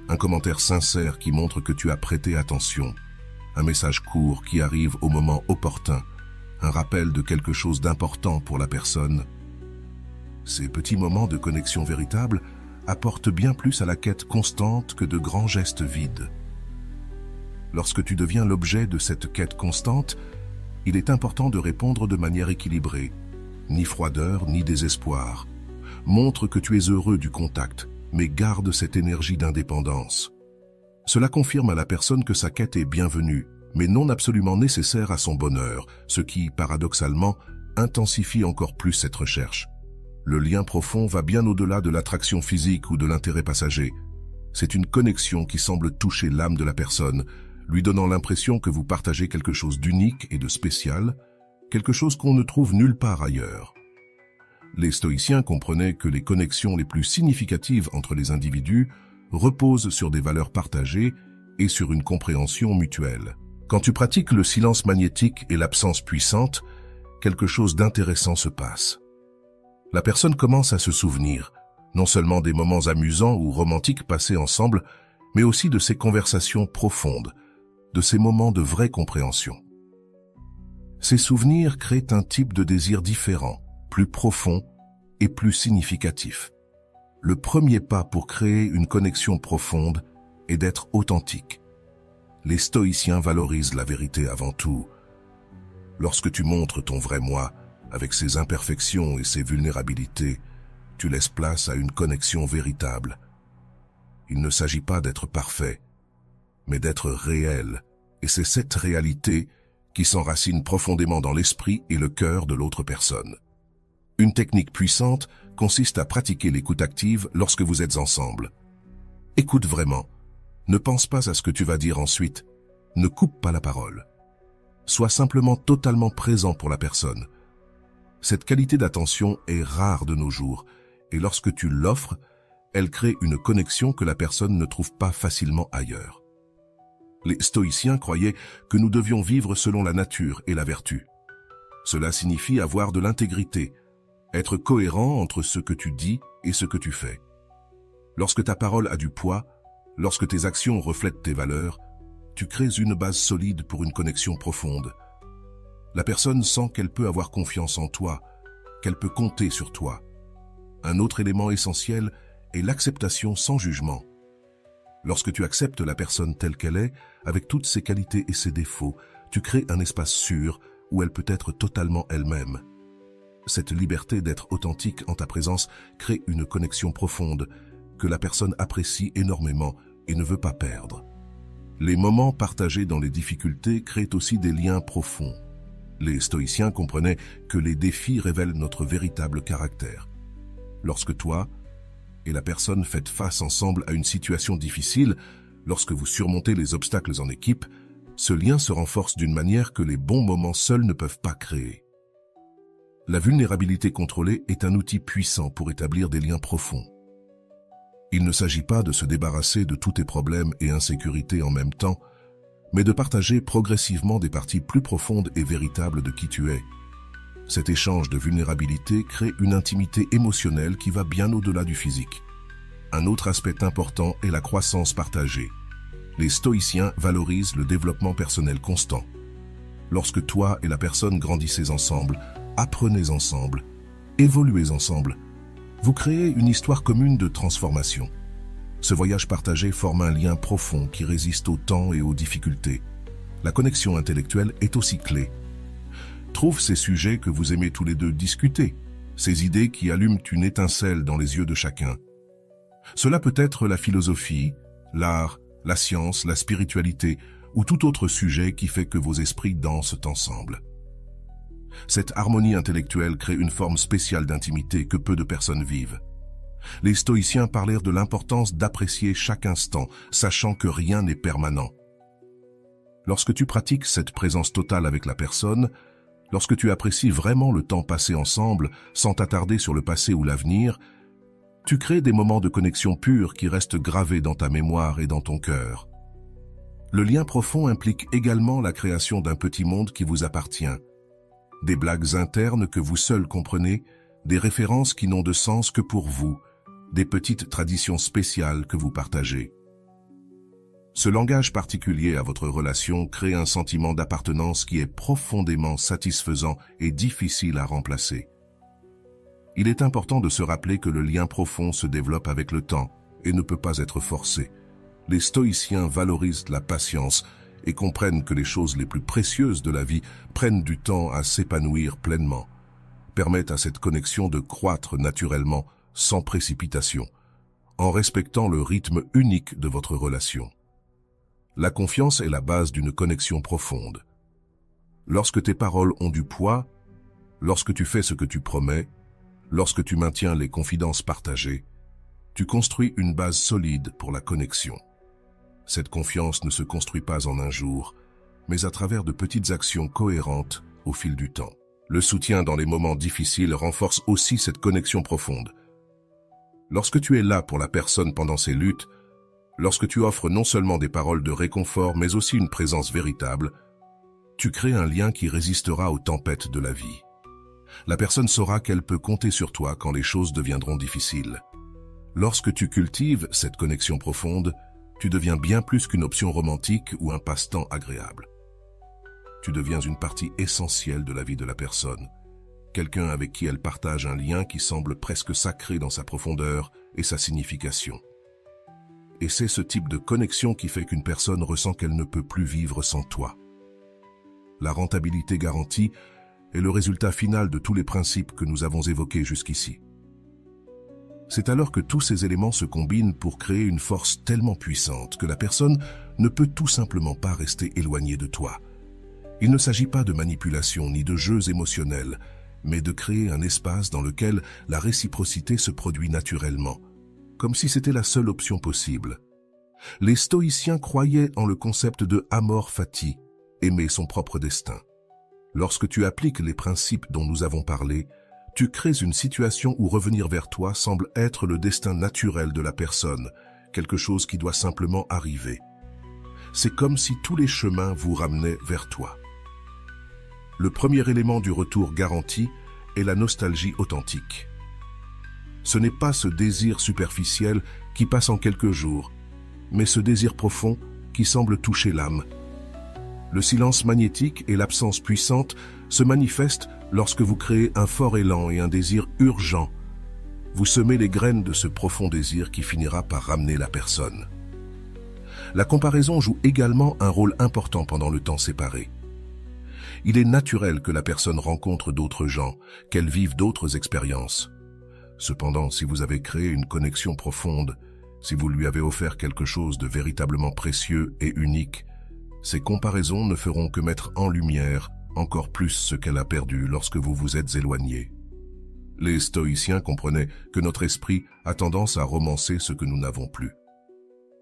Un commentaire sincère qui montre que tu as prêté attention, un message court qui arrive au moment opportun, un rappel de quelque chose d'important pour la personne. Ces petits moments de connexion véritable apporte bien plus à la quête constante que de grands gestes vides. Lorsque tu deviens l'objet de cette quête constante, il est important de répondre de manière équilibrée, ni froideur ni désespoir. Montre que tu es heureux du contact, mais garde cette énergie d'indépendance. Cela confirme à la personne que sa quête est bienvenue, mais non absolument nécessaire à son bonheur, ce qui, paradoxalement, intensifie encore plus cette recherche. Le lien profond va bien au-delà de l'attraction physique ou de l'intérêt passager. C'est une connexion qui semble toucher l'âme de la personne, lui donnant l'impression que vous partagez quelque chose d'unique et de spécial, quelque chose qu'on ne trouve nulle part ailleurs. Les stoïciens comprenaient que les connexions les plus significatives entre les individus reposent sur des valeurs partagées et sur une compréhension mutuelle. Quand tu pratiques le silence magnétique et l'absence puissante, quelque chose d'intéressant se passe. La personne commence à se souvenir, non seulement des moments amusants ou romantiques passés ensemble, mais aussi de ces conversations profondes, de ces moments de vraie compréhension. Ces souvenirs créent un type de désir différent, plus profond et plus significatif. Le premier pas pour créer une connexion profonde est d'être authentique. Les stoïciens valorisent la vérité avant tout. Lorsque tu montres ton vrai moi, avec ses imperfections et ses vulnérabilités, tu laisses place à une connexion véritable. Il ne s'agit pas d'être parfait, mais d'être réel, et c'est cette réalité qui s'enracine profondément dans l'esprit et le cœur de l'autre personne. Une technique puissante consiste à pratiquer l'écoute active lorsque vous êtes ensemble. Écoute vraiment. Ne pense pas à ce que tu vas dire ensuite. Ne coupe pas la parole. Sois simplement totalement présent pour la personne. Cette qualité d'attention est rare de nos jours, et lorsque tu l'offres, elle crée une connexion que la personne ne trouve pas facilement ailleurs. Les stoïciens croyaient que nous devions vivre selon la nature et la vertu. Cela signifie avoir de l'intégrité, être cohérent entre ce que tu dis et ce que tu fais. Lorsque ta parole a du poids, lorsque tes actions reflètent tes valeurs, tu crées une base solide pour une connexion profonde. La personne sent qu'elle peut avoir confiance en toi, qu'elle peut compter sur toi. Un autre élément essentiel est l'acceptation sans jugement. Lorsque tu acceptes la personne telle qu'elle est, avec toutes ses qualités et ses défauts, tu crées un espace sûr où elle peut être totalement elle-même. Cette liberté d'être authentique en ta présence crée une connexion profonde que la personne apprécie énormément et ne veut pas perdre. Les moments partagés dans les difficultés créent aussi des liens profonds. Les stoïciens comprenaient que les défis révèlent notre véritable caractère. Lorsque toi et la personne faites face ensemble à une situation difficile, lorsque vous surmontez les obstacles en équipe, ce lien se renforce d'une manière que les bons moments seuls ne peuvent pas créer. La vulnérabilité contrôlée est un outil puissant pour établir des liens profonds. Il ne s'agit pas de se débarrasser de tous tes problèmes et insécurités en même temps, mais de partager progressivement des parties plus profondes et véritables de qui tu es. Cet échange de vulnérabilité crée une intimité émotionnelle qui va bien au-delà du physique. Un autre aspect important est la croissance partagée. Les stoïciens valorisent le développement personnel constant. Lorsque toi et la personne grandissez ensemble, apprenez ensemble, évoluez ensemble, vous créez une histoire commune de transformation. Ce voyage partagé forme un lien profond qui résiste au temps et aux difficultés. La connexion intellectuelle est aussi clé. Trouve ces sujets que vous aimez tous les deux discuter, ces idées qui allument une étincelle dans les yeux de chacun. Cela peut être la philosophie, l'art, la science, la spiritualité ou tout autre sujet qui fait que vos esprits dansent ensemble. Cette harmonie intellectuelle crée une forme spéciale d'intimité que peu de personnes vivent. Les stoïciens parlèrent de l'importance d'apprécier chaque instant, sachant que rien n'est permanent. Lorsque tu pratiques cette présence totale avec la personne, lorsque tu apprécies vraiment le temps passé ensemble sans t'attarder sur le passé ou l'avenir, tu crées des moments de connexion pure qui restent gravés dans ta mémoire et dans ton cœur. Le lien profond implique également la création d'un petit monde qui vous appartient. Des blagues internes que vous seuls comprenez, des références qui n'ont de sens que pour vous, des petites traditions spéciales que vous partagez. Ce langage particulier à votre relation crée un sentiment d'appartenance qui est profondément satisfaisant et difficile à remplacer. Il est important de se rappeler que le lien profond se développe avec le temps et ne peut pas être forcé. Les stoïciens valorisent la patience et comprennent que les choses les plus précieuses de la vie prennent du temps à s'épanouir pleinement, permettent à cette connexion de croître naturellement, sans précipitation, en respectant le rythme unique de votre relation. La confiance est la base d'une connexion profonde. Lorsque tes paroles ont du poids, lorsque tu fais ce que tu promets, lorsque tu maintiens les confidences partagées, tu construis une base solide pour la connexion. Cette confiance ne se construit pas en un jour, mais à travers de petites actions cohérentes au fil du temps. Le soutien dans les moments difficiles renforce aussi cette connexion profonde. Lorsque tu es là pour la personne pendant ses luttes, lorsque tu offres non seulement des paroles de réconfort, mais aussi une présence véritable, tu crées un lien qui résistera aux tempêtes de la vie. La personne saura qu'elle peut compter sur toi quand les choses deviendront difficiles. Lorsque tu cultives cette connexion profonde, tu deviens bien plus qu'une option romantique ou un passe-temps agréable. Tu deviens une partie essentielle de la vie de la personne, quelqu'un avec qui elle partage un lien qui semble presque sacré dans sa profondeur et sa signification. Et c'est ce type de connexion qui fait qu'une personne ressent qu'elle ne peut plus vivre sans toi. La rentabilité garantie est le résultat final de tous les principes que nous avons évoqués jusqu'ici. C'est alors que tous ces éléments se combinent pour créer une force tellement puissante que la personne ne peut tout simplement pas rester éloignée de toi. Il ne s'agit pas de manipulation ni de jeux émotionnels, mais de créer un espace dans lequel la réciprocité se produit naturellement, comme si c'était la seule option possible. Les stoïciens croyaient en le concept de amor fati, aimer son propre destin. Lorsque tu appliques les principes dont nous avons parlé, tu crées une situation où revenir vers toi semble être le destin naturel de la personne, quelque chose qui doit simplement arriver. C'est comme si tous les chemins vous ramenaient vers toi. Le premier élément du retour garanti est la nostalgie authentique. Ce n'est pas ce désir superficiel qui passe en quelques jours, mais ce désir profond qui semble toucher l'âme. Le silence magnétique et l'absence puissante se manifestent lorsque vous créez un fort élan et un désir urgent. Vous semez les graines de ce profond désir qui finira par ramener la personne. La comparaison joue également un rôle important pendant le temps séparé. Il est naturel que la personne rencontre d'autres gens, qu'elle vive d'autres expériences. Cependant, si vous avez créé une connexion profonde, si vous lui avez offert quelque chose de véritablement précieux et unique, ces comparaisons ne feront que mettre en lumière encore plus ce qu'elle a perdu lorsque vous vous êtes éloigné. Les stoïciens comprenaient que notre esprit a tendance à romancer ce que nous n'avons plus.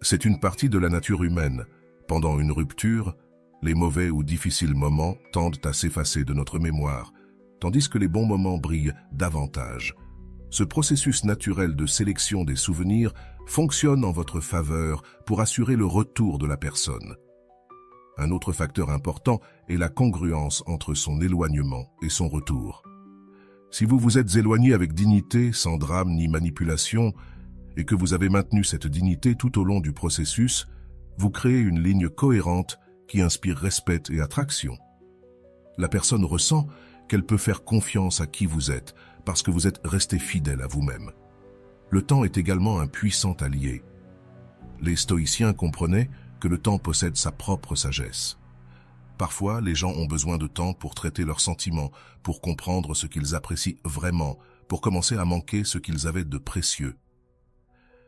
C'est une partie de la nature humaine. Pendant une rupture, les mauvais ou difficiles moments tendent à s'effacer de notre mémoire, tandis que les bons moments brillent davantage. Ce processus naturel de sélection des souvenirs fonctionne en votre faveur pour assurer le retour de la personne. Un autre facteur important est la congruence entre son éloignement et son retour. Si vous vous êtes éloigné avec dignité, sans drame ni manipulation, et que vous avez maintenu cette dignité tout au long du processus, vous créez une ligne cohérente qui inspire respect et attraction. La personne ressent qu'elle peut faire confiance à qui vous êtes, parce que vous êtes resté fidèle à vous-même. Le temps est également un puissant allié. Les stoïciens comprenaient que le temps possède sa propre sagesse. Parfois, les gens ont besoin de temps pour traiter leurs sentiments, pour comprendre ce qu'ils apprécient vraiment, pour commencer à manquer ce qu'ils avaient de précieux.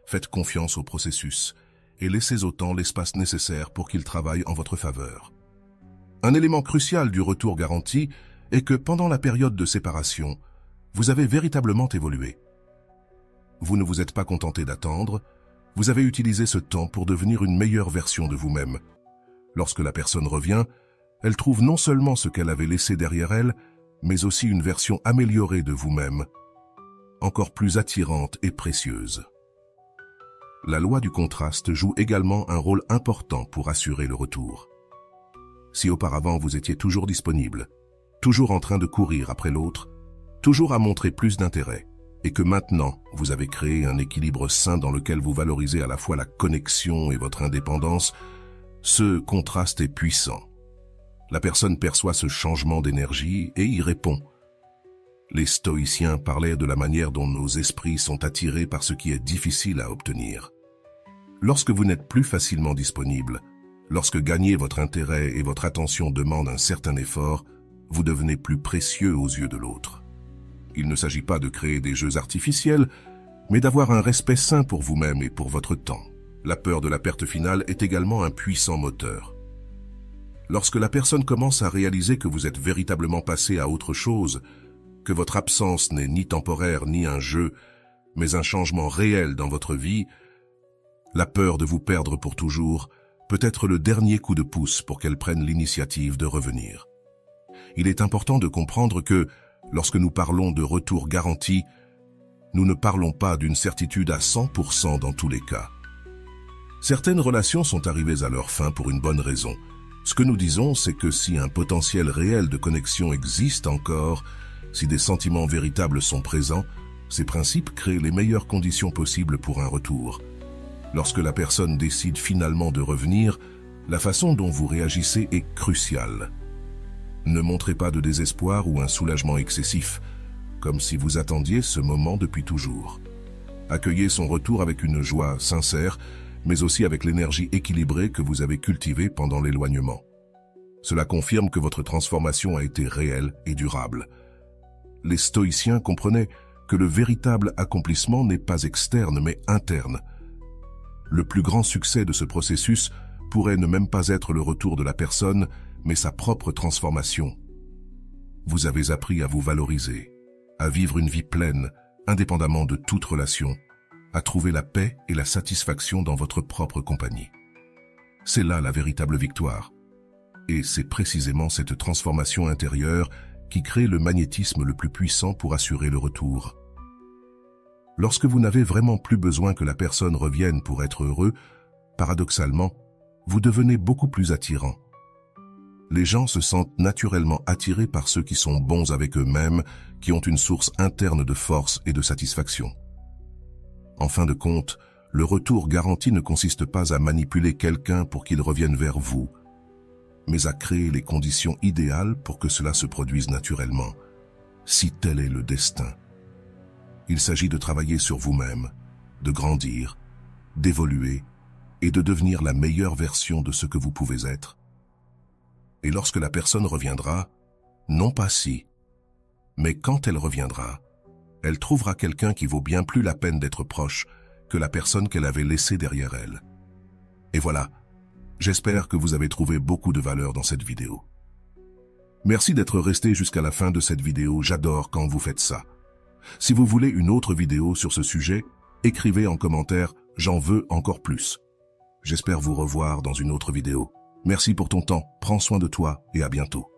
Faites confiance au processus et laissez au temps l'espace nécessaire pour qu'il travaille en votre faveur. Un élément crucial du retour garanti est que pendant la période de séparation, vous avez véritablement évolué. Vous ne vous êtes pas contenté d'attendre, vous avez utilisé ce temps pour devenir une meilleure version de vous-même. Lorsque la personne revient, elle trouve non seulement ce qu'elle avait laissé derrière elle, mais aussi une version améliorée de vous-même, encore plus attirante et précieuse. La loi du contraste joue également un rôle important pour assurer le retour. Si auparavant vous étiez toujours disponible, toujours en train de courir après l'autre, toujours à montrer plus d'intérêt, et que maintenant vous avez créé un équilibre sain dans lequel vous valorisez à la fois la connexion et votre indépendance, ce contraste est puissant. La personne perçoit ce changement d'énergie et y répond. Les stoïciens parlaient de la manière dont nos esprits sont attirés par ce qui est difficile à obtenir. Lorsque vous n'êtes plus facilement disponible, lorsque gagner votre intérêt et votre attention demandent un certain effort, vous devenez plus précieux aux yeux de l'autre. Il ne s'agit pas de créer des jeux artificiels, mais d'avoir un respect sain pour vous-même et pour votre temps. La peur de la perte finale est également un puissant moteur. Lorsque la personne commence à réaliser que vous êtes véritablement passé à autre chose, que votre absence n'est ni temporaire ni un jeu, mais un changement réel dans votre vie, la peur de vous perdre pour toujours peut être le dernier coup de pouce pour qu'elle prenne l'initiative de revenir. Il est important de comprendre que, lorsque nous parlons de retour garanti, nous ne parlons pas d'une certitude à 100% dans tous les cas. Certaines relations sont arrivées à leur fin pour une bonne raison. Ce que nous disons, c'est que si un potentiel réel de connexion existe encore, si des sentiments véritables sont présents, ces principes créent les meilleures conditions possibles pour un retour. Lorsque la personne décide finalement de revenir, la façon dont vous réagissez est cruciale. Ne montrez pas de désespoir ou un soulagement excessif, comme si vous attendiez ce moment depuis toujours. Accueillez son retour avec une joie sincère, mais aussi avec l'énergie équilibrée que vous avez cultivée pendant l'éloignement. Cela confirme que votre transformation a été réelle et durable. Les stoïciens comprenaient que le véritable accomplissement n'est pas externe mais interne. Le plus grand succès de ce processus pourrait ne même pas être le retour de la personne, mais sa propre transformation. Vous avez appris à vous valoriser, à vivre une vie pleine, indépendamment de toute relation, à trouver la paix et la satisfaction dans votre propre compagnie. C'est là la véritable victoire. Et c'est précisément cette transformation intérieure qui crée le magnétisme le plus puissant pour assurer le retour. Lorsque vous n'avez vraiment plus besoin que la personne revienne pour être heureux, paradoxalement, vous devenez beaucoup plus attirant. Les gens se sentent naturellement attirés par ceux qui sont bons avec eux-mêmes, qui ont une source interne de force et de satisfaction. En fin de compte, le retour garanti ne consiste pas à manipuler quelqu'un pour qu'il revienne vers vous, mais à créer les conditions idéales pour que cela se produise naturellement, si tel est le destin. Il s'agit de travailler sur vous-même, de grandir, d'évoluer et de devenir la meilleure version de ce que vous pouvez être. Et lorsque la personne reviendra, non pas si, mais quand elle reviendra, elle trouvera quelqu'un qui vaut bien plus la peine d'être proche que la personne qu'elle avait laissée derrière elle. Et voilà, j'espère que vous avez trouvé beaucoup de valeur dans cette vidéo. Merci d'être resté jusqu'à la fin de cette vidéo, j'adore quand vous faites ça. Si vous voulez une autre vidéo sur ce sujet, écrivez en commentaire « J'en veux encore plus ». J'espère vous revoir dans une autre vidéo. Merci pour ton temps, prends soin de toi et à bientôt.